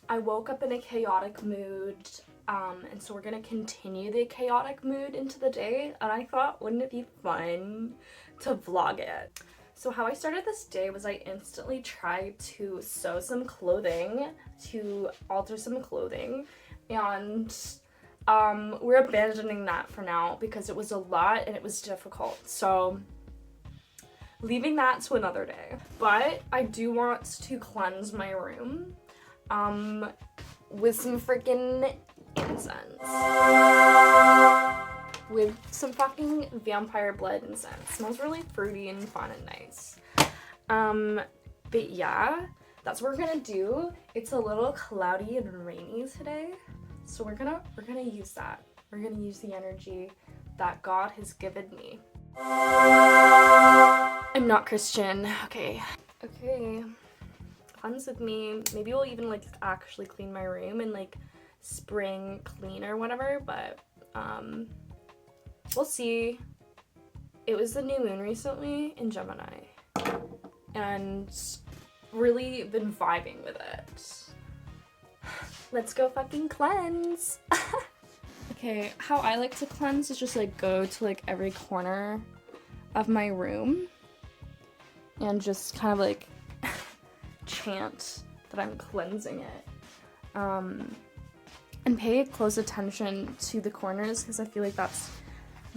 I woke up in a chaotic mood, and so we're gonna continue the chaotic mood into the day, and I thought, wouldn't it be fun to vlog it? So how I started this day was I instantly tried to sew some clothing, to alter some clothing, and we're abandoning that for now because it was a lot and it was difficult. So leaving that to another day. But I do want to cleanse my room with some freaking incense. With some fucking vampire blood incense. It smells really fruity and fun and nice. But yeah, that's what we're gonna do. It's a little cloudy and rainy today, so we're gonna use that. We're gonna use the energy that God has given me. I'm not Christian. Okay. Cleanse with me. Maybe we'll even like actually clean my room and like spring clean or whatever, but we'll see. It was the new moon recently in Gemini, and really been vibing with it. Let's go fucking cleanse. Okay, how I like to cleanse is just like go to like every corner of my room and just kind of like chant that I'm cleansing it. And pay close attention to the corners because I feel like that's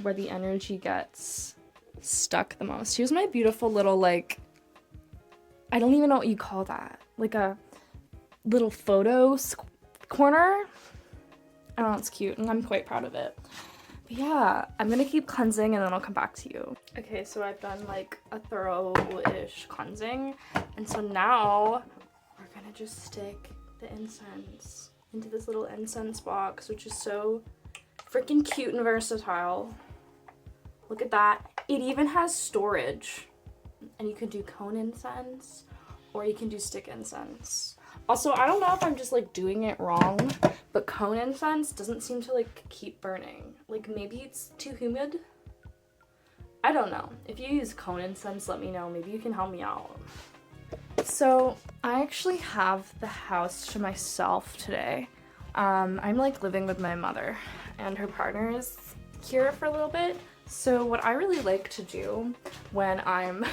where the energy gets stuck the most. Here's my beautiful little like, I don't even know what you call that. Like a little photo corner. I don't know, it's cute and I'm quite proud of it. But yeah, I'm gonna keep cleansing and then I'll come back to you. Okay, so I've done like a thorough-ish cleansing. And so now we're gonna just stick the incense into this little incense box, which is so freaking cute and versatile. Look at that. It even has storage. And you can do cone incense or you can do stick incense. Also, I don't know if I'm just like doing it wrong, but cone incense doesn't seem to like keep burning. Like maybe it's too humid? I don't know. If you use cone incense, let me know. Maybe you can help me out. So I actually have the house to myself today. I'm like living with my mother and her partner is here for a little bit. So what I really like to do when I'm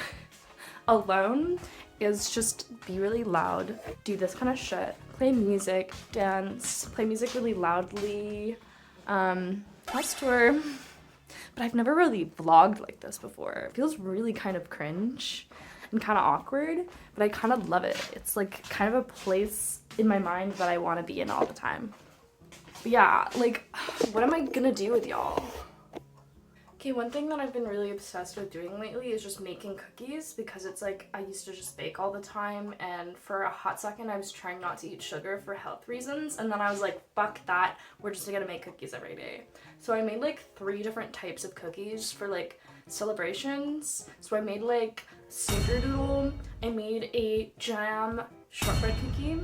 alone is just be really loud, do this kind of shit, play music, dance, play music really loudly, tour. But I've never really vlogged like this before. It feels really kind of cringe and kind of awkward, but I kind of love it. It's like kind of a place in my mind that I want to be in all the time. But yeah, like, what am I gonna do with y'all? Okay, one thing that I've been really obsessed with doing lately is just making cookies because it's like I used to just bake all the time, and for a hot second I was trying not to eat sugar for health reasons, and then I was like, fuck that, we're just gonna make cookies every day. So I made like 3 different types of cookies for like celebrations. So I made like snickerdoodle, I made a jam shortbread cookie,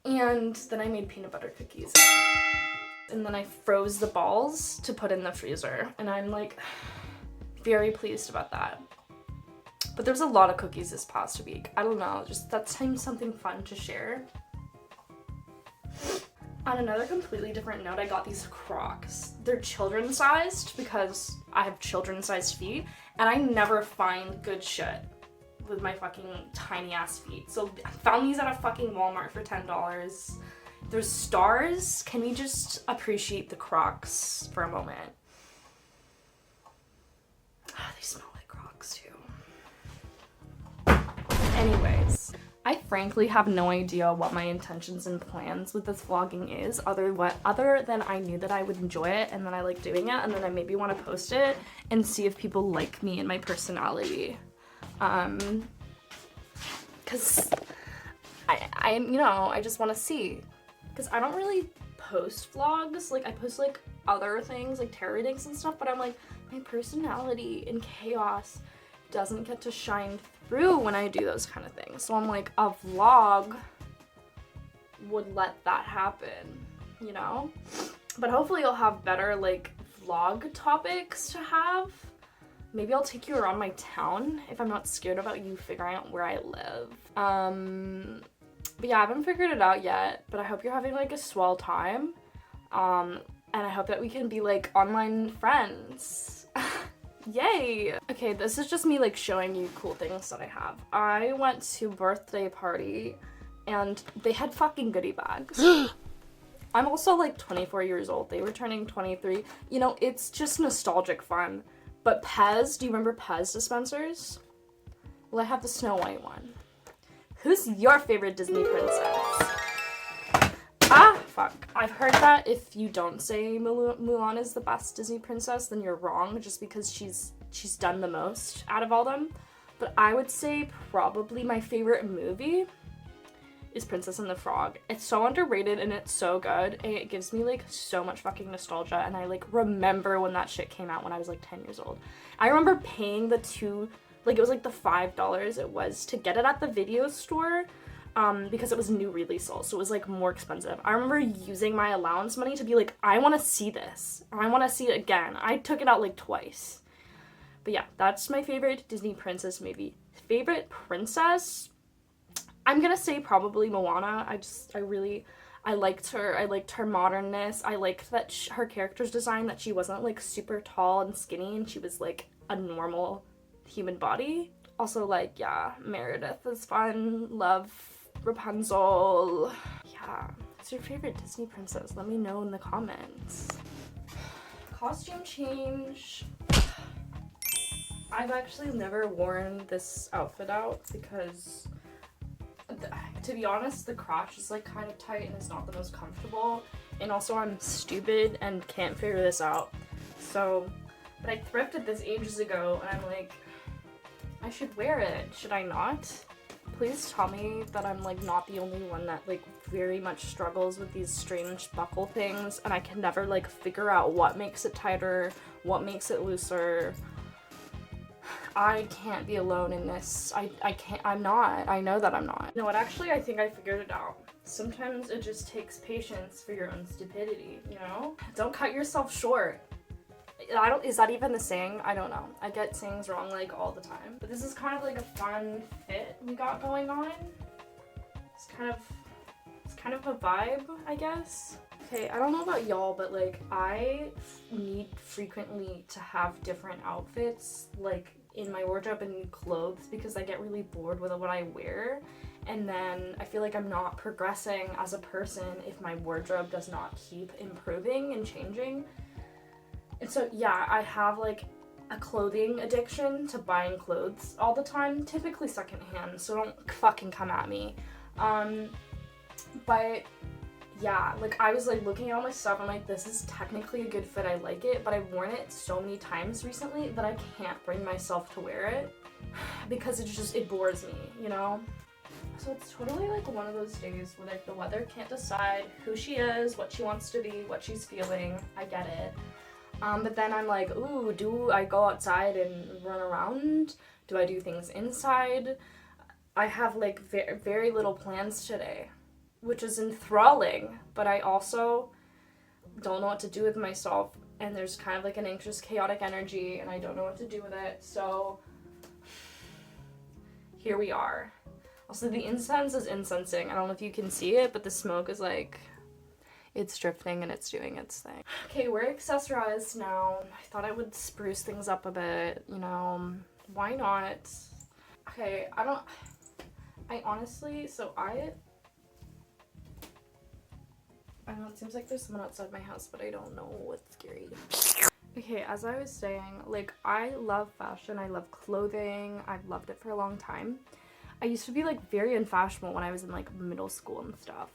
and then I made peanut butter cookies. And then I froze the balls to put in the freezer, and I'm like very pleased about that. But there was a lot of cookies this past week. I don't know, just that seems something fun to share. On another completely different note, I got these Crocs. They're children sized because I have children sized feet, and I never find good shit with my fucking tiny ass feet. So I found these at a fucking Walmart for $10. There's stars. Can we just appreciate the Crocs for a moment? They smell like Crocs too. Anyways, I frankly have no idea what my intentions and plans with this vlogging is, other than I knew that I would enjoy it and then I like doing it, and then I maybe want to post it and see if people like me and my personality. Cause I just want to see. Because I don't really post vlogs, like I post like other things like tarot readings and stuff, but I'm like, my personality and chaos doesn't get to shine through when I do those kind of things. So I'm like, a vlog would let that happen, you know? But hopefully I'll have better like vlog topics to have. Maybe I'll take you around my town if I'm not scared about you figuring out where I live. But yeah, I haven't figured it out yet, but I hope you're having like a swell time. And I hope that we can be like online friends. Yay! Okay, this is just me like showing you cool things that I have. I went to birthday party and they had fucking goodie bags. I'm also like 24 years old. They were turning 23. You know, it's just nostalgic fun. But Pez, do you remember Pez dispensers? Well, I have the Snow White one. Who's your favorite Disney princess? Ah, fuck. I've heard that if you don't say Mulan is the best Disney princess, then you're wrong, just because she's done the most out of all them. But I would say probably my favorite movie is Princess and the Frog. It's so underrated and it's so good, and it gives me like so much fucking nostalgia, and I like remember when that shit came out when I was like 10 years old. I remember paying the it was like the $5 it was to get it at the video store, because it was new releases, so it was like more expensive. I remember using my allowance money to be like, I want to see this, or I want to see it again. I took it out like twice. But yeah, that's my favorite Disney princess movie. Favorite princess? I'm gonna say probably Moana. I liked her. I liked her modernness. I liked that her character's design, that she wasn't like super tall and skinny, and she was like a normal human body. Also, like, yeah, Meredith is fun. Love Rapunzel. Yeah. What's your favorite Disney princess? Let me know in the comments. Costume change. I've actually never worn this outfit out because, to be honest, the crotch is like kind of tight and it's not the most comfortable. And also I'm stupid and can't figure this out. So, but I thrifted this ages ago and I'm like, I should wear it. Should I not? Please tell me that I'm like not the only one that like very much struggles with these strange buckle things, and I can never like figure out what makes it tighter, what makes it looser. I can't be alone in this. I'm not. I know that I'm not. You know what, actually I think I figured it out. Sometimes it just takes patience for your own stupidity, you know? Don't cut yourself short. Is that even the saying? I don't know. I get sayings wrong like all the time. But this is kind of like a fun fit we got going on. It's kind of a vibe, I guess. Okay, I don't know about y'all, but like I need frequently to have different outfits like in my wardrobe and new clothes, because I get really bored with what I wear, and then I feel like I'm not progressing as a person if my wardrobe does not keep improving and changing. And so yeah, I have like a clothing addiction to buying clothes all the time, typically secondhand, so don't fucking come at me. But yeah, like I was like looking at all my stuff, I'm like, this is technically a good fit, I like it, but I've worn it so many times recently that I can't bring myself to wear it because it bores me, you know? So it's totally like one of those days where like the weather can't decide who she is, what she wants to be, what she's feeling. I get it. But then I'm like, ooh, do I go outside and run around? Do I do things inside? I have like very little plans today, which is enthralling, but I also don't know what to do with myself, and there's kind of like an anxious, chaotic energy, and I don't know what to do with it, so here we are. Also, the incense is incensing. I don't know if you can see it, but the smoke is like, it's drifting and it's doing its thing. Okay, we're accessorized now. I thought I would spruce things up a bit, you know, why not? Okay, I don't know, it seems like there's someone outside my house, but I don't know what's scary. Okay, as I was saying, like, I love fashion, I love clothing, I've loved it for a long time. I used to be, like, very unfashionable when I was in, like, middle school and stuff.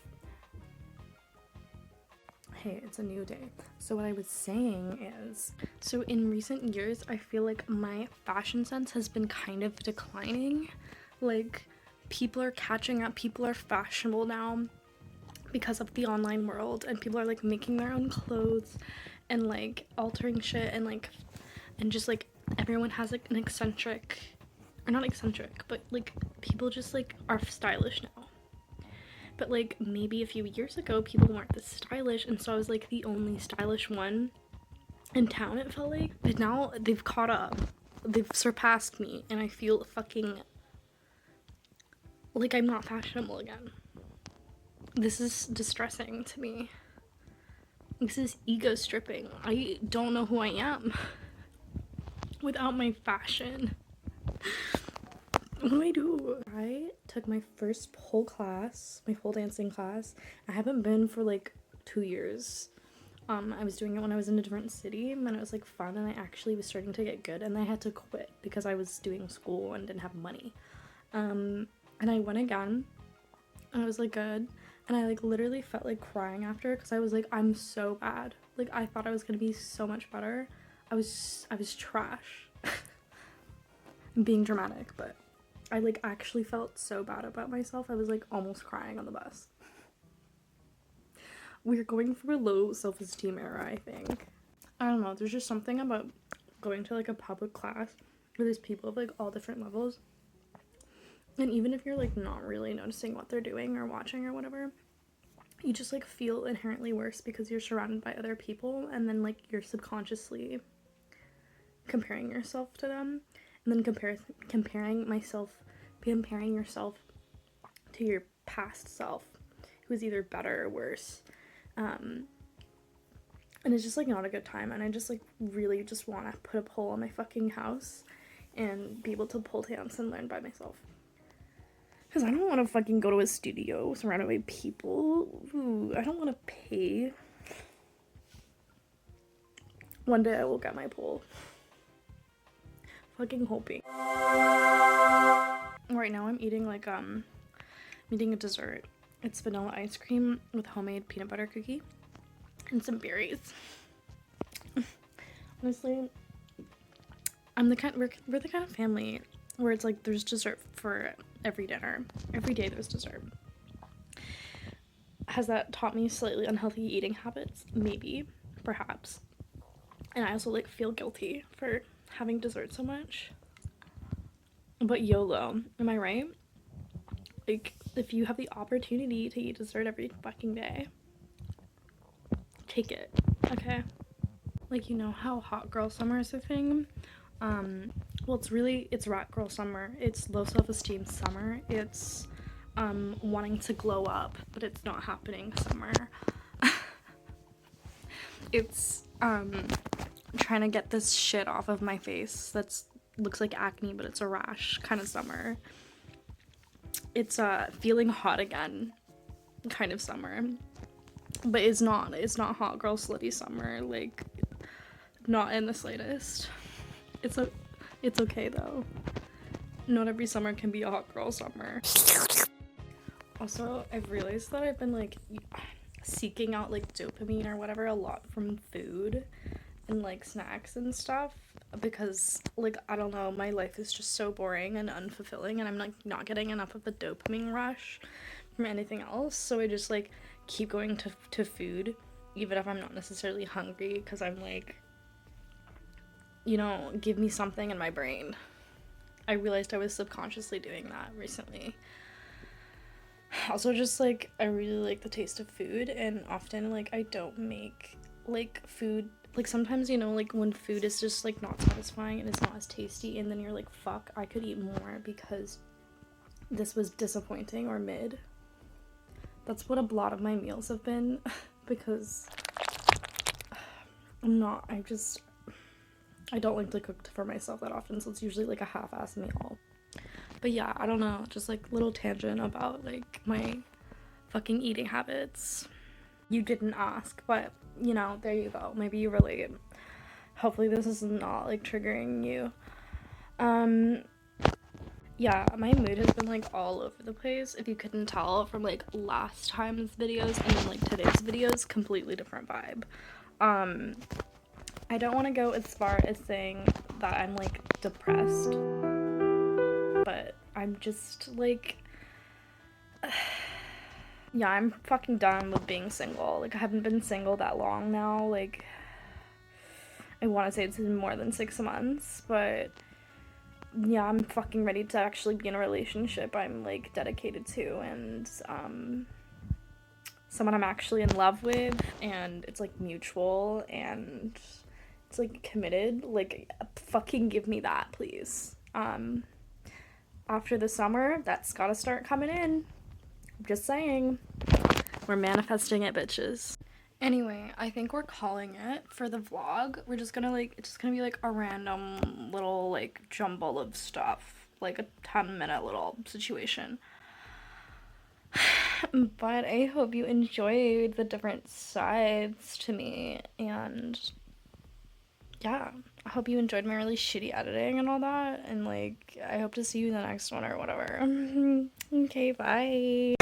Hey, it's a new day. So what I was saying is, so in recent years, I feel like my fashion sense has been kind of declining. Like, people are catching up, people are fashionable now because of the online world, and people are like making their own clothes and like altering shit, and like, and just like everyone has like an eccentric, or not eccentric, but like people just like are stylish now. But like maybe a few years ago people weren't this stylish, and so I was like the only stylish one in town, it felt like. But now they've caught up, they've surpassed me, and I feel fucking like I'm not fashionable again. This is distressing to me. This is ego stripping. I don't know who I am without my fashion. What do I do? I took my first pole class, my pole dancing class. I haven't been for like 2 years. I was doing it when I was in a different city, and it was like fun, and I actually was starting to get good, and then I had to quit because I was doing school and didn't have money. And I went again, and I was like good, and I like literally felt like crying after because I was like, I'm so bad. Like I thought I was gonna be so much better. I was trash. I'm being dramatic, but I like actually felt so bad about myself. I was like almost crying on the bus. We're going through a low self-esteem era, I think. I don't know, there's just something about going to like a public class where there's people of like all different levels. And even if you're like not really noticing what they're doing or watching or whatever, you just like feel inherently worse because you're surrounded by other people, and then like you're subconsciously comparing yourself to them, and then comparing yourself to your past self, who is either better or worse. And it's just like not a good time, and I just like really just want to put a pole on my fucking house and be able to pole dance and learn by myself. Because I don't want to fucking go to a studio surrounded by people. Ooh, I don't want to pay. One day I will get my pole. Fucking hoping. Right now I'm eating like I'm eating a dessert. It's vanilla ice cream with homemade peanut butter cookie and some berries. Honestly, we're the kind of family where it's like there's dessert for every dinner. Every day there's dessert. Has that taught me slightly unhealthy eating habits? Maybe, perhaps. And I also like feel guilty for having dessert so much. But YOLO, am I right? Like, if you have the opportunity to eat dessert every fucking day, take it, okay? Like, you know how hot girl summer is a thing? Well, it's rat girl summer. It's low self-esteem summer. It's, wanting to glow up, but it's not happening summer. It's, trying to get this shit off of my face looks like acne, but it's a rash kind of summer. It's feeling hot again kind of summer, but it's not hot girl slutty summer, like not in the slightest. It's okay though. Not every summer can be a hot girl summer. Also, I've realized that I've been like seeking out like dopamine or whatever a lot from food and like snacks and stuff, because like I don't know, my life is just so boring and unfulfilling, and I'm like not getting enough of the dopamine rush from anything else, so I just like keep going to food even if I'm not necessarily hungry, because I'm like, you know, give me something in my brain. I realized I was subconsciously doing that recently. Also, just like I really like the taste of food, and often like I don't make like food. Like sometimes, you know, like when food is just like not satisfying and it's not as tasty, and then you're like, fuck, I could eat more because this was disappointing or mid. That's what a lot of my meals have been, because I don't like to cook for myself that often, so it's usually like a half-ass meal. But yeah, I don't know, just like little tangent about like my fucking eating habits. You didn't ask, but you know, there you go. Maybe you relate. Hopefully this is not like triggering you. Yeah, my mood has been like all over the place, if you couldn't tell from like last time's videos and then like today's videos. Completely different vibe. I don't want to go as far as saying that I'm like depressed, but I'm just like yeah, I'm fucking done with being single. Like, I haven't been single that long now. Like, I want to say it's been more than 6 months, but yeah, I'm fucking ready to actually be in a relationship I'm like dedicated to, and someone I'm actually in love with, and it's like mutual, and it's like committed. Like, fucking give me that, please. After the summer, that's gotta start coming in. I'm just saying. We're manifesting it, bitches. Anyway, I think we're calling it for the vlog. We're just gonna like, it's just gonna be like a random little like jumble of stuff, like a 10-minute little situation. But I hope you enjoyed the different sides to me, and yeah, I hope you enjoyed my really shitty editing and all that, and like I hope to see you in the next one or whatever. Okay, bye.